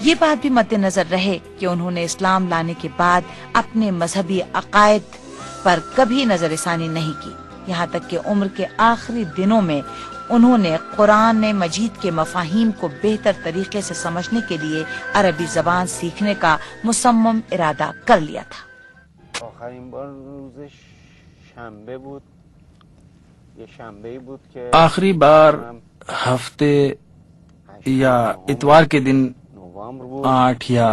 یہ بات بھی مد نظر رہے کہ انہوں نے اسلام لانے کے بعد اپنے مذہبی عقائد پر کبھی نظر ثانی نہیں کی، یہاں تک کہ عمر کے آخری دنوں میں انہوں نے قرآن مجید کے مفاہیم کو بہتر طریقے سے سمجھنے کے لیے عربی زبان سیکھنے کا مصمم ارادہ کر لیا تھا۔ آخری بار ہفتے یا اتوار کے دن 8 یا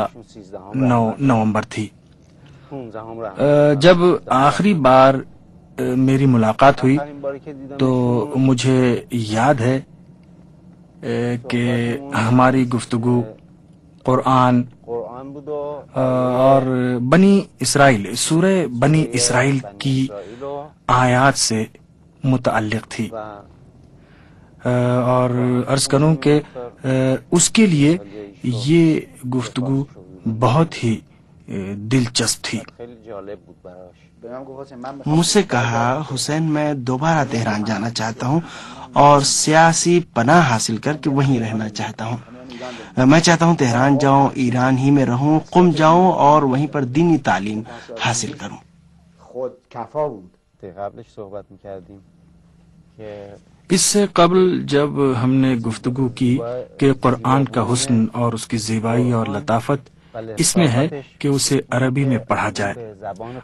9 نومبر تھی جب آخری بار میری ملاقات ہوئی، تو مجھے یاد ہے کہ ہماری گفتگو قرآن اور بنی اسرائیل، سورہ بنی اسرائیل کی آیات سے متعلق تھی، اور عرض کروں کہ اس کے لیے یہ گفتگو بہت ہی دلچسپ تھی۔ مجھ سے کہا، حسین میں دوبارہ تہران جانا چاہتا ہوں اور سیاسی پناہ حاصل کر کے وہیں رہنا چاہتا ہوں۔ میں چاہتا ہوں تہران جاؤں، ایران ہی میں رہوں، قم جاؤں اور وہیں پر دینی تعلیم حاصل کروں۔ اس سے قبل جب ہم نے گفتگو کی کہ قرآن کا حسن اور اس کی زیبائی اور لطافت اس میں ہے کہ اسے عربی میں پڑھا جائے،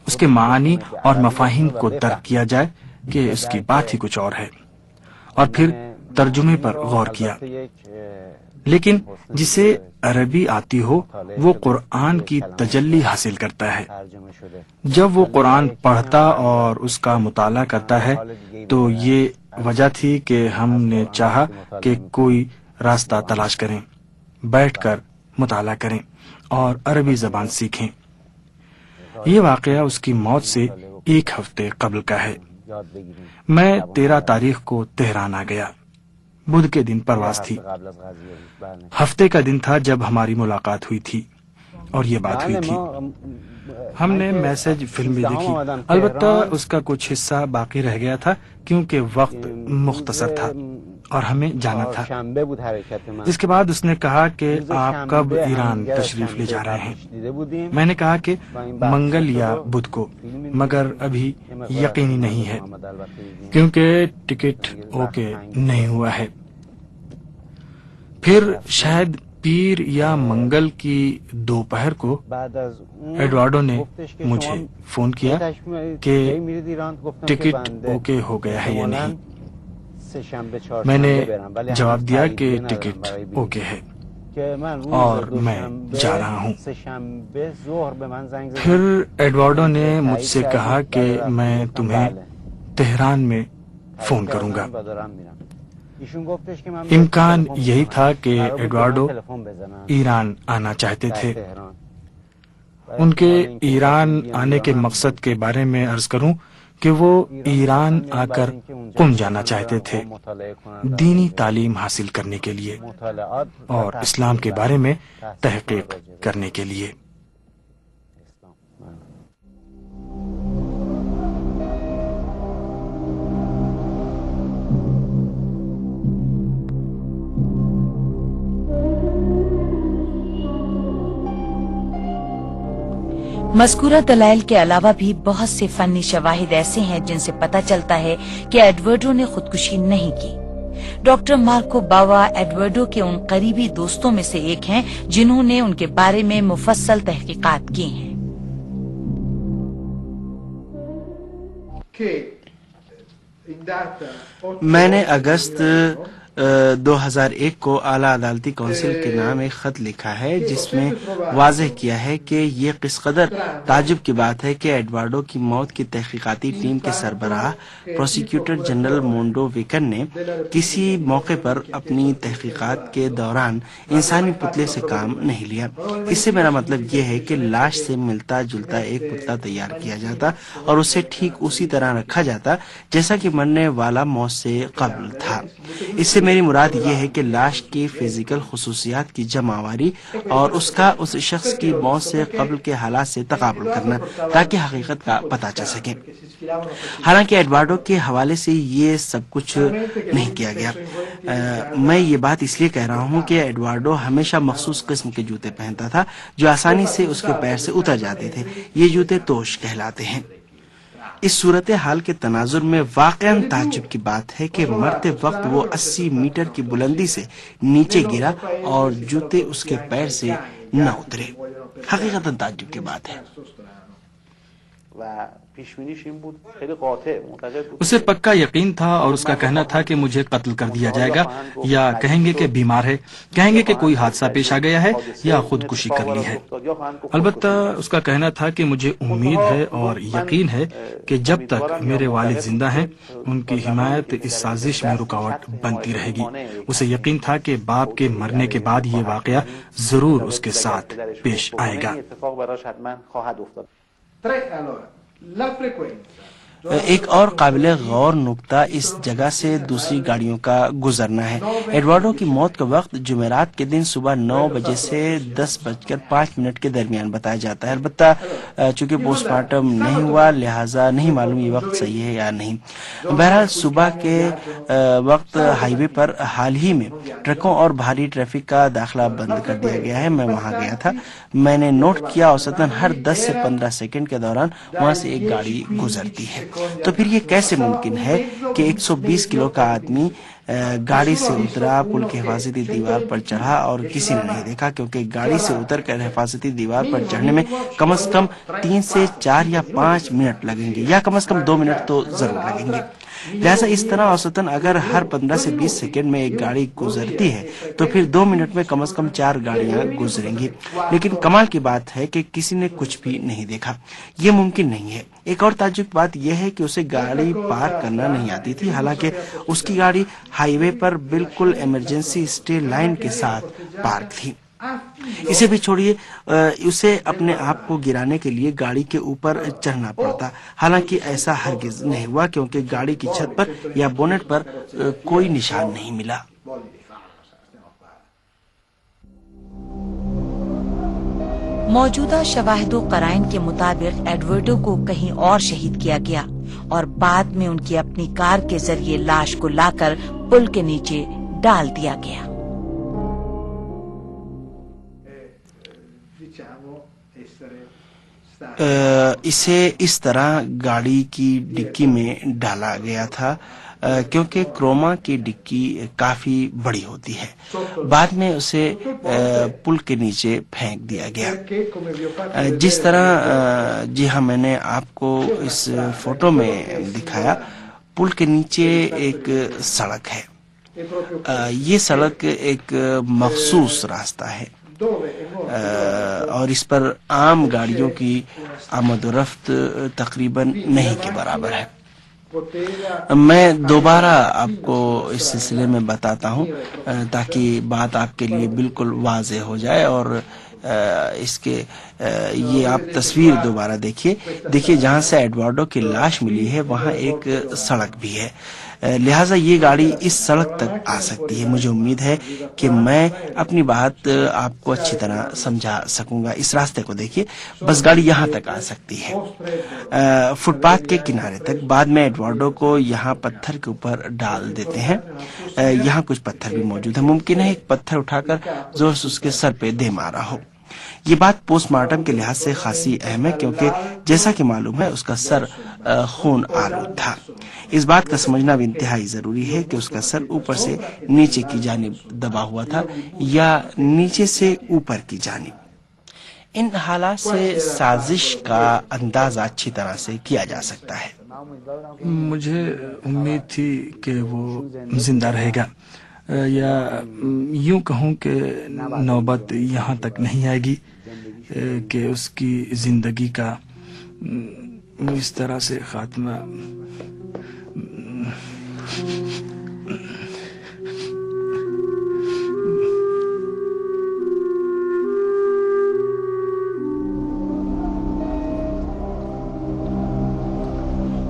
اس کے معانی اور مفاہیم کو درک کیا جائے، کہ اس کی بات ہی کچھ اور ہے، اور پھر ترجمے پر غور کیا۔ لیکن جسے عربی آتی ہو وہ قرآن کی تجلی حاصل کرتا ہے۔ جب وہ قرآن پڑھتا اور اس کا مطالعہ کرتا ہے تو یہ وجہ تھی کہ ہم نے چاہا کہ کوئی راستہ تلاش کریں، بیٹھ کر مطالعہ کریں اور عربی زبان سیکھیں۔ یہ واقعہ اس کی موت سے 1 ہفتے قبل کا ہے۔ میں 13 تاریخ کو تہران آ گیا۔ بدھ کے دن پرواز تھی۔ ہفتے کا دن تھا جب ہماری ملاقات ہوئی تھی اور یہ بات ہوئی تھی۔ ہم نے میسج فلم بھی دیکھی، البتہ اس کا کچھ حصہ باقی رہ گیا تھا کیونکہ وقت مختصر تھا اور ہمیں جانا تھا۔ اس کے بعد اس نے کہا کہ آپ کب ایران تشریف لے جا رہے ہیں؟ میں نے کہا کہ منگل یا بدھ کو، مگر ابھی یقینی نہیں ہے کیونکہ ٹکٹ اوکے نہیں ہوا ہے۔ پھر شاید پیر یا منگل کی دوپہر کو ایڈوارڈو نے مجھے فون کیا کہ ٹکٹ اوکے ہو گیا ہے یا نہیں۔ میں نے جواب دیا کہ ٹکٹ اوکے ہے اور میں جا رہا ہوں۔ پھر ایڈوارڈو نے مجھ سے کہا کہ میں تمہیں تہران میں فون کروں گا۔ امکان یہی تھا کہ ایڈوارڈو ایران آنا چاہتے تھے۔ ان کے ایران آنے کے مقصد کے بارے میں عرض کروں کہ وہ ایران آ کر قم جانا چاہتے تھے دینی تعلیم حاصل کرنے کے لیے اور اسلام کے بارے میں تحقیق کرنے کے لیے۔ مذکورہ دلائل کے علاوہ بھی بہت سے فنی شواہد ایسے ہیں جن سے پتہ چلتا ہے کہ ایڈورڈو نے خودکشی نہیں کی۔ ڈاکٹر مارکو باوا ایڈورڈو کے ان قریبی دوستوں میں سے ایک ہیں جنہوں نے ان کے بارے میں مفصل تحقیقات کی ہیں۔ میں نے اگست 2001 کو اعلیٰ عدالتی کونسل کے نام ایک خط لکھا ہے جس میں واضح کیا ہے کہ یہ کس قدر تعجب کی بات ہے کہ ایڈوارڈو کی موت کی تحقیقاتی ٹیم کے سربراہ پروسیکیوٹر جنرل مونڈو ویکن نے کسی موقع پر اپنی تحقیقات کے دوران انسانی پتلے سے کام نہیں لیا۔ اس سے میرا مطلب یہ ہے کہ لاش سے ملتا جلتا ایک پتلا تیار کیا جاتا اور اسے ٹھیک اسی طرح رکھا جاتا جیسا کہ مرنے والا موت سے قبل تھا۔ اس سے سے میری مراد یہ ہے کہ لاش کی فزیکل خصوصیات کی جمع آوری اور اس کا اس شخص کی موت سے قبل کے حالات سے تقابل کرنا تاکہ حقیقت کا پتہ چل سکے۔ حالانکہ ایڈوارڈو کے حوالے سے یہ سب کچھ نہیں کیا گیا۔ میں یہ بات اس لیے کہہ رہا ہوں کہ ایڈوارڈو ہمیشہ مخصوص قسم کے جوتے پہنتا تھا جو آسانی سے اس کے پیر سے اتر جاتے تھے۔ یہ جوتے توش کہلاتے ہیں۔ اس صورتحال کے تناظر میں واقعاً تعجب کی بات ہے کہ مرتے وقت وہ 80 میٹر کی بلندی سے نیچے گرا اور جوتے اس کے پیر سے نہ اترے۔ حقیقتاً تعجب کی بات ہے۔ اسے پکا یقین تھا اور اس کا کہنا تھا کہ مجھے قتل کر دیا جائے گا، یا کہیں گے کہ بیمار ہے، کہیں گے کہ کوئی حادثہ پیش آ گیا ہے یا خودکشی کر لی ہے۔ البتہ اس کا کہنا تھا کہ مجھے امید ہے اور یقین ہے کہ جب تک میرے والد زندہ ہیں ان کی حمایت اس سازش میں رکاوٹ بنتی رہے گی۔ اسے یقین تھا کہ باپ کے مرنے کے بعد یہ واقعہ ضرور اس کے ساتھ پیش آئے گا۔ ایک اور قابل غور نکتہ اس جگہ سے دوسری گاڑیوں کا گزرنا ہے۔ ایڈوارڈو کی موت کا وقت جمعرات کے دن صبح 9 بجے سے 10:05 کے درمیان بتایا جاتا ہے۔ البتہ چونکہ پوسٹ مارٹم نہیں ہوا لہٰذا نہیں معلوم یہ وقت صحیح ہے یا نہیں۔ بہرحال صبح کے وقت ہائی وے پر حال ہی میں ٹرکوں اور بھاری ٹریفک کا داخلہ بند کر دیا گیا ہے۔ میں وہاں گیا تھا، میں نے نوٹ کیا اوسطاً ہر 10 سے 15 سیکنڈ کے دوران وہاں سے ایک گاڑی گزرتی ہے۔ تو پھر یہ کیسے ممکن ہے کہ 120 کلو کا آدمی گاڑی سے اترا، پل کی حفاظتی دیوار پر چڑھا اور کسی نے نہیں دیکھا، کیونکہ گاڑی سے اتر کر حفاظتی دیوار پر چڑھنے میں کم از کم 3 سے 4 یا 5 منٹ لگیں گے، یا کم از کم 2 منٹ تو ضرور لگیں گے۔ لہٰذا اس طرح اوسطاً اگر ہر 15 سے 20 سیکنڈ میں ایک گاڑی گزرتی ہے تو پھر 2 منٹ میں کم از کم 4 گاڑیاں گزریں گی۔ لیکن کمال کی بات ہے کہ کسی نے کچھ بھی نہیں دیکھا۔ یہ ممکن نہیں ہے۔ ایک اور تعجب کی بات یہ ہے کہ اسے گاڑی پارک کرنا نہیں آتی تھی، حالانکہ اس کی گاڑی ہائی وے پر بالکل ایمرجنسی اسٹے لائن کے ساتھ پارک تھی۔ اسے بھی چھوڑیے، اسے اپنے آپ کو گرانے کے لیے گاڑی کے اوپر چڑھنا پڑتا، حالانکہ ایسا ہرگز نہیں ہوا کیونکہ گاڑی کی چھت پر یا بونٹ پر کوئی نشان نہیں ملا۔ موجودہ شواہد و قرائن کے مطابق ایڈورڈو کو کہیں اور شہید کیا گیا اور بعد میں ان کی اپنی کار کے ذریعے لاش کو لا کر پل کے نیچے ڈال دیا گیا۔ اسے اس طرح گاڑی کی ڈکی میں ڈالا گیا تھا کیونکہ کروما کی ڈکی کافی بڑی ہوتی ہے۔ بعد میں اسے پل کے نیچے پھینک دیا گیا۔ جس طرح جی ہاں میں نے آپ کو اس فوٹو میں دکھایا، پل کے نیچے ایک سڑک ہے۔ یہ سڑک ایک مخصوص راستہ ہے اور اس پر عام گاڑیوں کی آمد و رفت تقریباً نہیں کے برابر ہے۔ میں دوبارہ آپ کو اس سلسلے میں بتاتا ہوں تاکہ بات آپ کے لیے بالکل واضح ہو جائے، اور اس کے یہ آپ تصویر دوبارہ دیکھیے جہاں سے ایڈوارڈو کی لاش ملی ہے وہاں ایک سڑک بھی ہے، لہٰذا یہ گاڑی اس سڑک تک آ سکتی ہے۔ مجھے امید ہے کہ میں اپنی بات آپ کو اچھی طرح سمجھا سکوں گا۔ اس راستے کو دیکھیے، بس گاڑی یہاں تک آ سکتی ہے، فٹ پاتھ کے کنارے تک۔ بعد میں ایڈوارڈو کو یہاں پتھر کے اوپر ڈال دیتے ہیں۔ یہاں کچھ پتھر بھی موجود ہیں، ممکن ہے ایک پتھر اٹھا کر زور سے اس کے سر پہ دے مارا ہو۔ یہ بات پوسٹ مارٹم کے لحاظ سے خاصی اہم ہے کیونکہ جیسا کہ معلوم ہے اس کا سر خون آلود تھا۔ اس بات کا سمجھنا بھی انتہائی ضروری ہے کہ اس کا سر اوپر سے نیچے کی جانب دبا ہوا تھا یا نیچے سے اوپر کی جانب۔ ان حالات سے سازش کا اندازہ اچھی طرح سے کیا جا سکتا ہے۔ مجھے امید تھی کہ وہ زندہ رہے گا، یا یوں کہوں کہ نوبت یہاں تک نہیں آئے گی کہ اس کی زندگی کا اس طرح سے خاتمہ۔